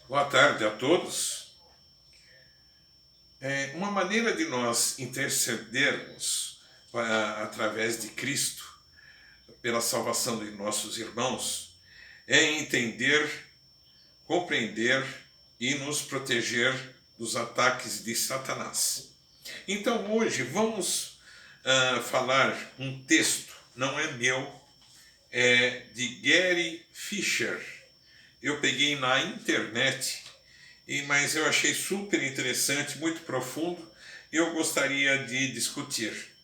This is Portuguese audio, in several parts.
Boa tarde a todos. Uma maneira de nós intercedermos através de Cristo pela salvação de nossos irmãos é entender, compreender e nos proteger dos ataques de Satanás. Então hoje vamos falar um texto, não é meu, é de Gary Fisher. Eu peguei na internet, mas eu achei super interessante, muito profundo, e eu gostaria de discutir.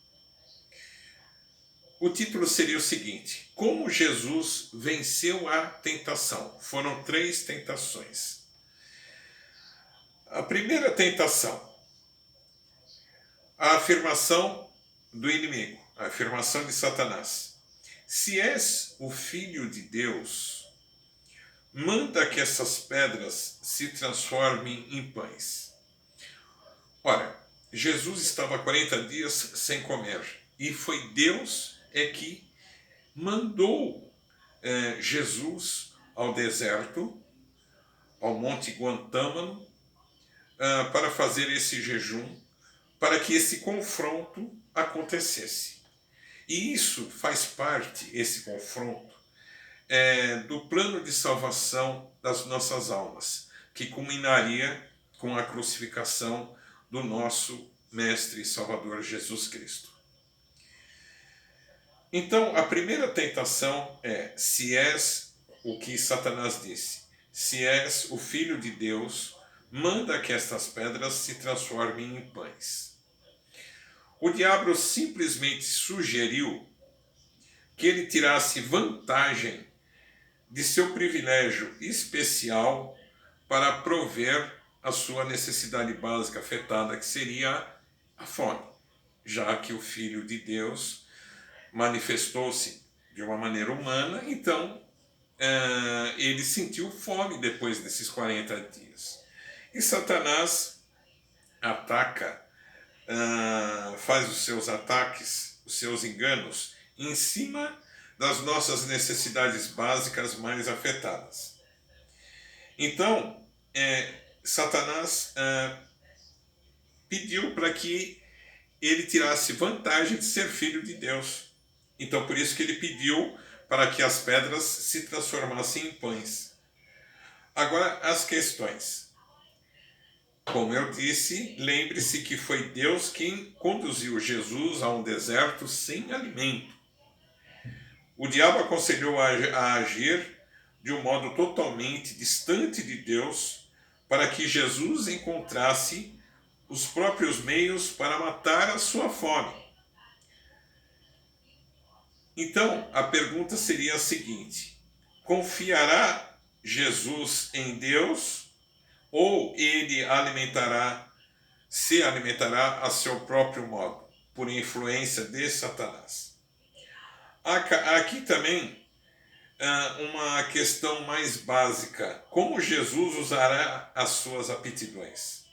O título seria o seguinte: Como Jesus venceu a tentação? Foram 3 tentações. A primeira tentação, a afirmação do inimigo, a afirmação de Satanás. Se és o Filho de Deus, manda que essas pedras se transformem em pães. Ora, Jesus estava 40 dias sem comer e foi Deus que mandou Jesus ao deserto, ao Monte Guantánamo, para fazer esse jejum, para que esse confronto acontecesse. E isso faz parte, esse confronto, do plano de salvação das nossas almas, que culminaria com a crucificação do nosso Mestre e Salvador Jesus Cristo. Então, a primeira tentação é: se és o que Satanás disse, se és o Filho de Deus, manda que estas pedras se transformem em pães. O diabo simplesmente sugeriu que ele tirasse vantagem de seu privilégio especial para prover a sua necessidade básica afetada, que seria a fome, já que o Filho de Deus manifestou-se de uma maneira humana, então ele sentiu fome depois desses 40 dias. E Satanás ataca, faz os seus ataques, os seus enganos, em cima das nossas necessidades básicas mais afetadas. Então, Satanás pediu para que ele tirasse vantagem de ser filho de Deus. Então, por isso que ele pediu para que as pedras se transformassem em pães. Agora, as questões. Como eu disse, lembre-se que foi Deus quem conduziu Jesus a um deserto sem alimento. O diabo aconselhou a agir de um modo totalmente distante de Deus, para que Jesus encontrasse os próprios meios para matar a sua fome. Então, a pergunta seria a seguinte: confiará Jesus em Deus, ou ele se alimentará a seu próprio modo, por influência de Satanás? Aqui também uma questão mais básica: como Jesus usará as suas aptidões?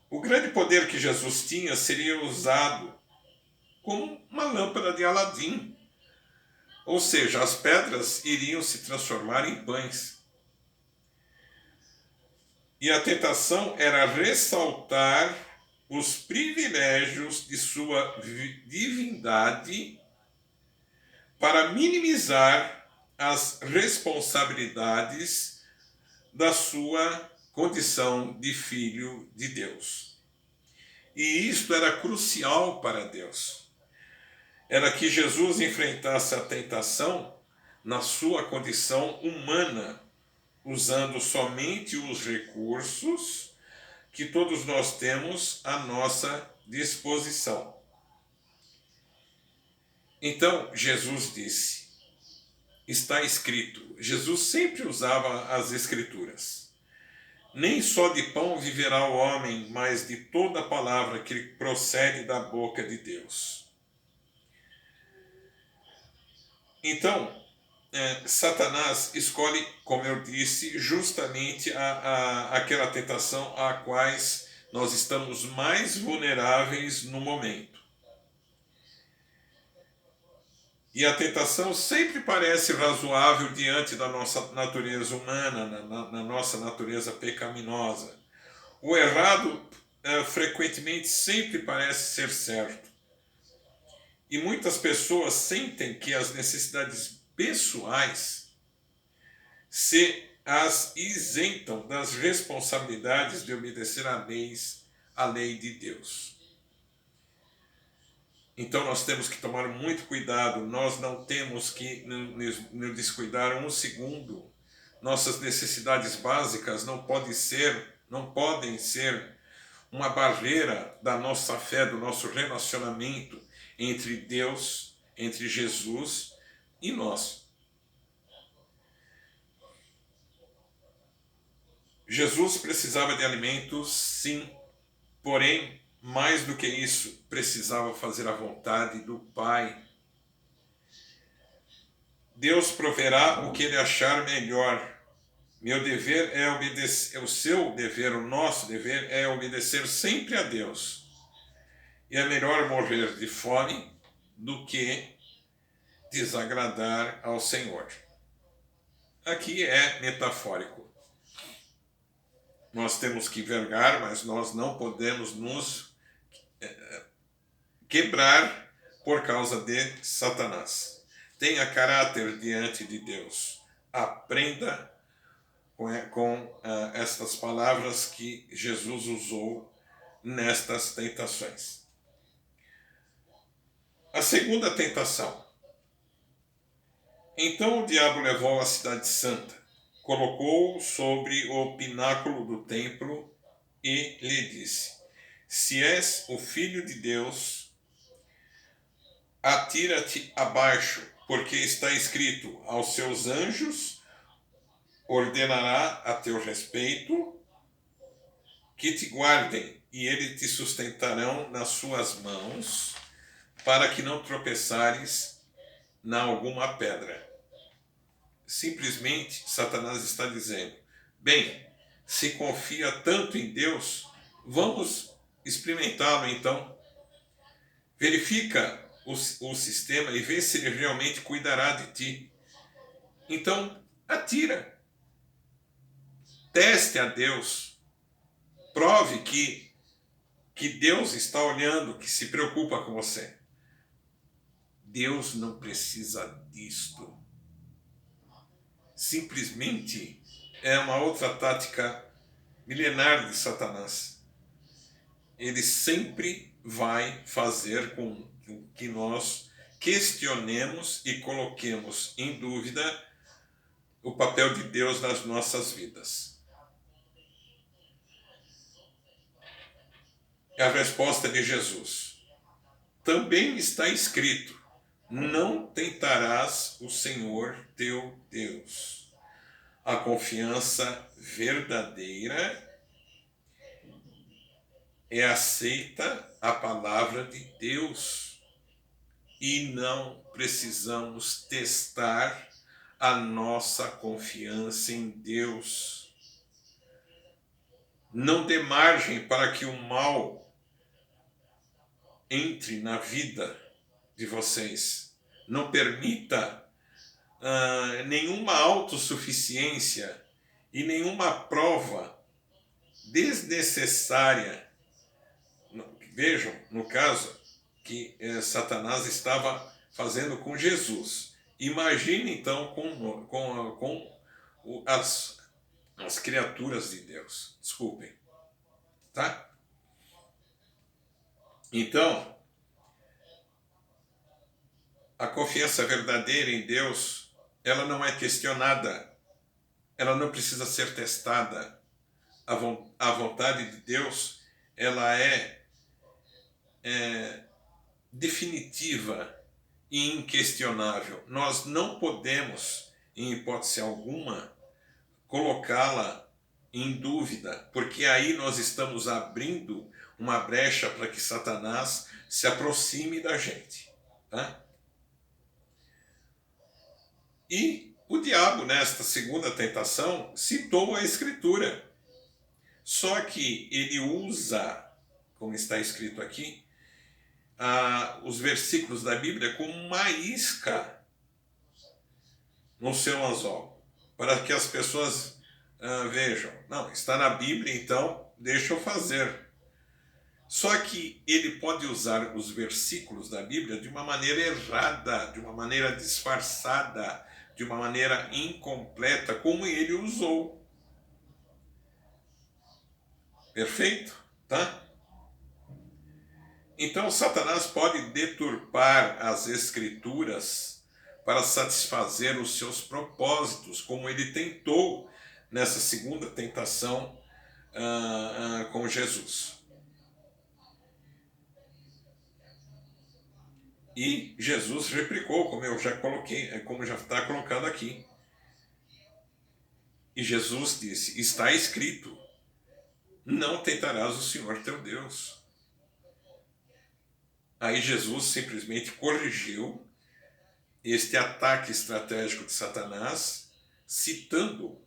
O grande poder que Jesus tinha seria usado como uma lâmpada de Aladim, ou seja, as pedras iriam se transformar em pães. E a tentação era ressaltar os privilégios de sua divindade para minimizar as responsabilidades da sua condição de filho de Deus. E isto era crucial para Deus. Era que Jesus enfrentasse a tentação na sua condição humana, usando somente os recursos que todos nós temos à nossa disposição. Então, Jesus disse, está escrito. Jesus sempre usava as escrituras. Nem só de pão viverá o homem, mas de toda palavra que procede da boca de Deus. Então, Satanás escolhe, como eu disse, justamente aquela tentação a quais nós estamos mais vulneráveis no momento. E a tentação sempre parece razoável diante da nossa natureza humana, na nossa natureza pecaminosa. O errado frequentemente sempre parece ser certo. E muitas pessoas sentem que as necessidades pessoais se as isentam das responsabilidades de obedecer à lei de Deus. Então nós temos que tomar muito cuidado, nós não temos que nos descuidar um segundo. Nossas necessidades básicas não podem ser uma barreira da nossa fé, do nosso relacionamento entre Deus, entre Jesus e nós. Jesus precisava de alimentos, sim, porém, mais do que isso, precisava fazer a vontade do Pai. Deus proverá o que ele achar melhor. Meu dever é obedecer, o seu dever, o nosso dever é obedecer sempre a Deus. E é melhor morrer de fome do que desagradar ao Senhor. Aqui é metafórico. Nós temos que vergar, mas nós não podemos nos quebrar por causa de Satanás. Tenha caráter diante de Deus. Aprenda com estas palavras que Jesus usou nestas tentações. A segunda tentação. Então o diabo levou a cidade santa, colocou-o sobre o pináculo do templo e lhe disse: se és o Filho de Deus, atira-te abaixo, porque está escrito: aos seus anjos ordenará a teu respeito que te guardem, e eles te sustentarão nas suas mãos, para que não tropeçares na alguma pedra. Simplesmente, Satanás está dizendo: bem, se confia tanto em Deus, vamos experimentá-lo então. Verifica o sistema e vê se ele realmente cuidará de ti. Então, atira. Teste a Deus. Prove que Deus está olhando, que se preocupa com você. Deus não precisa disto. Simplesmente é uma outra tática milenar de Satanás. Ele sempre vai fazer com que nós questionemos e coloquemos em dúvida o papel de Deus nas nossas vidas. É a resposta de Jesus. Também está escrito: não tentarás o Senhor teu Deus. A confiança verdadeira é aceita a palavra de Deus e não precisamos testar a nossa confiança em Deus. Não dê margem para que o mal entre na vida de vocês. Não permita nenhuma autossuficiência e nenhuma prova desnecessária. Vejam, no caso, que Satanás estava fazendo com Jesus. Imagine então com as criaturas de Deus. Desculpem. Tá? Então, a confiança verdadeira em Deus, ela não é questionada, ela não precisa ser testada. A vontade de Deus, ela é definitiva e inquestionável. Nós não podemos, em hipótese alguma, colocá-la em dúvida, porque aí nós estamos abrindo uma brecha para que Satanás se aproxime da gente. Tá? E o diabo, nesta segunda tentação, citou a Escritura. Só que ele usa, como está escrito aqui, os versículos da Bíblia como uma isca no seu anzol, para que as pessoas vejam, não, está na Bíblia, então deixa eu fazer. Só que ele pode usar os versículos da Bíblia de uma maneira errada, de uma maneira disfarçada, de uma maneira incompleta, como ele usou. Perfeito? Tá? Então, Satanás pode deturpar as Escrituras para satisfazer os seus propósitos, como ele tentou nessa segunda tentação com Jesus. E Jesus replicou, como eu já coloquei, como já está colocado aqui. E Jesus disse: está escrito, não tentarás o Senhor teu Deus. Aí Jesus simplesmente corrigiu este ataque estratégico de Satanás, citando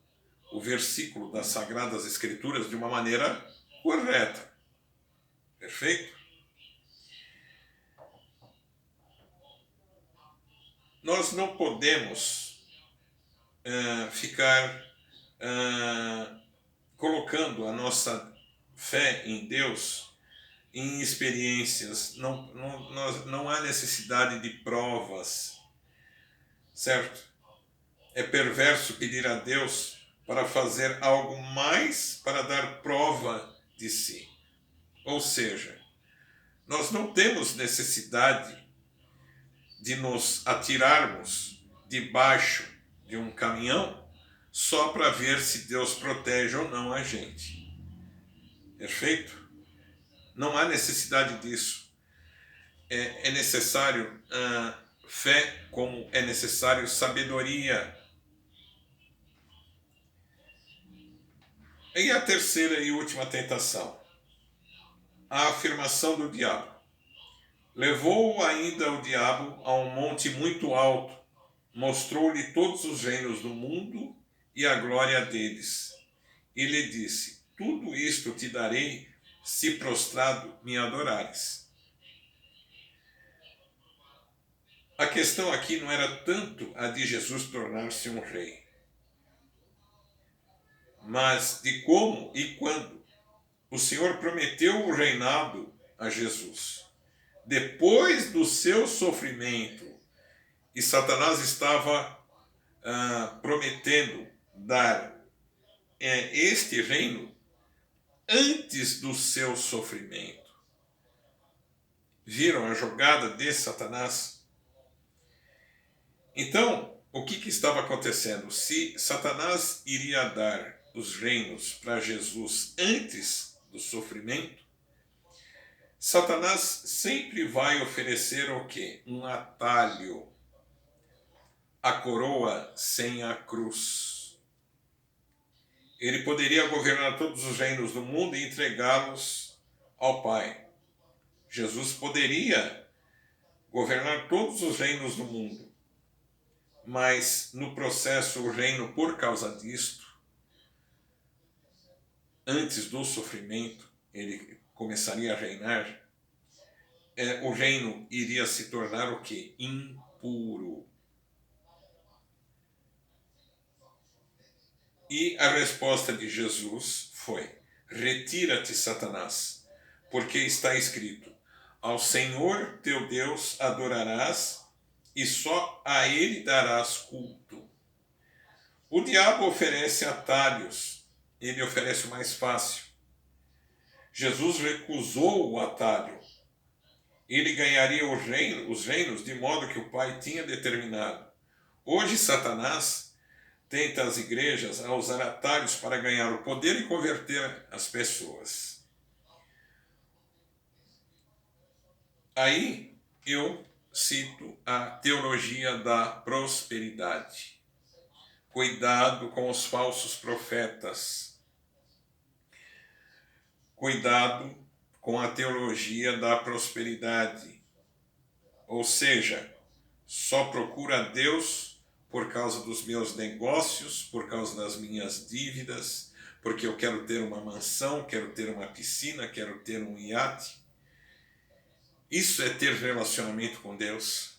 o versículo das Sagradas Escrituras de uma maneira correta. Perfeito? Nós não podemos ficar colocando a nossa fé em Deus em experiências. Não há necessidade de provas, certo? É perverso pedir a Deus para fazer algo mais para dar prova de si. Ou seja, nós não temos necessidade de nos atirarmos debaixo de um caminhão só para ver se Deus protege ou não a gente. Perfeito? Não há necessidade disso. É necessário fé, como é necessário sabedoria. E a terceira e última tentação, a afirmação do diabo. Levou ainda o diabo a um monte muito alto, mostrou-lhe todos os reinos do mundo e a glória deles. E lhe disse: tudo isto te darei, se prostrado me adorares. A questão aqui não era tanto a de Jesus tornar-se um rei, mas de como e quando o Senhor prometeu o reinado a Jesus. Depois do seu sofrimento, e Satanás estava prometendo dar este reino antes do seu sofrimento. Viram a jogada de Satanás? Então, o que estava acontecendo? Se Satanás iria dar os reinos para Jesus antes do sofrimento, Satanás sempre vai oferecer o quê? Um atalho. A coroa sem a cruz. Ele poderia governar todos os reinos do mundo e entregá-los ao Pai. Jesus poderia governar todos os reinos do mundo, mas no processo o reino, por causa disto, antes do sofrimento, ele começaria a reinar, o reino iria se tornar o quê? Impuro. E a resposta de Jesus foi: retira-te, Satanás, porque está escrito: ao Senhor teu Deus adorarás e só a ele darás culto. O diabo oferece atalhos, ele oferece o mais fácil. Jesus recusou o atalho. Ele ganharia os reinos de modo que o Pai tinha determinado. Hoje Satanás tenta as igrejas a usar atalhos para ganhar o poder e converter as pessoas. Aí eu cito a teologia da prosperidade. Cuidado com os falsos profetas. Cuidado com a teologia da prosperidade. Ou seja, só procura a Deus por causa dos meus negócios, por causa das minhas dívidas, porque eu quero ter uma mansão, quero ter uma piscina, quero ter um iate. Isso é ter relacionamento com Deus?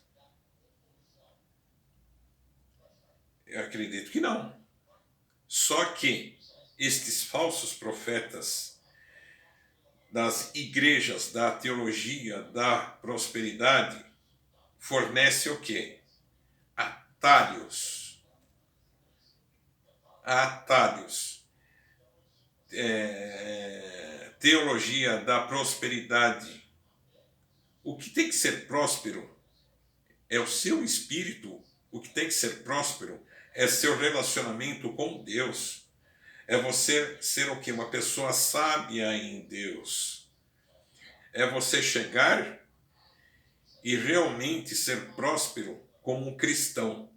Eu acredito que não. Só que estes falsos profetas das igrejas da teologia da prosperidade fornecem o quê? Atalhos. Atalhos. Teologia da prosperidade. O que tem que ser próspero é o seu espírito. O que tem que ser próspero é seu relacionamento com Deus. É você ser o quê? Uma pessoa sábia em Deus. É você chegar e realmente ser próspero como um cristão.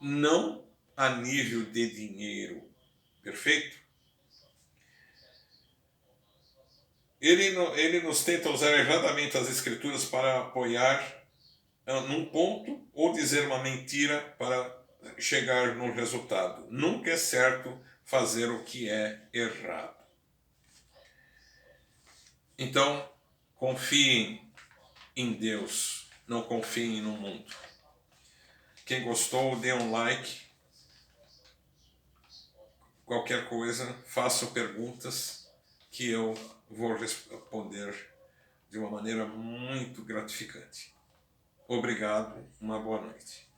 Não a nível de dinheiro. Perfeito? Ele nos tenta usar erradamente as escrituras para apoiar num ponto ou dizer uma mentira para chegar no resultado. Nunca é certo fazer o que é errado. Então, confiem em Deus, não confiem no mundo. Quem gostou, dê um like. Qualquer coisa, façam perguntas que eu vou responder de uma maneira muito gratificante. Obrigado, uma boa noite.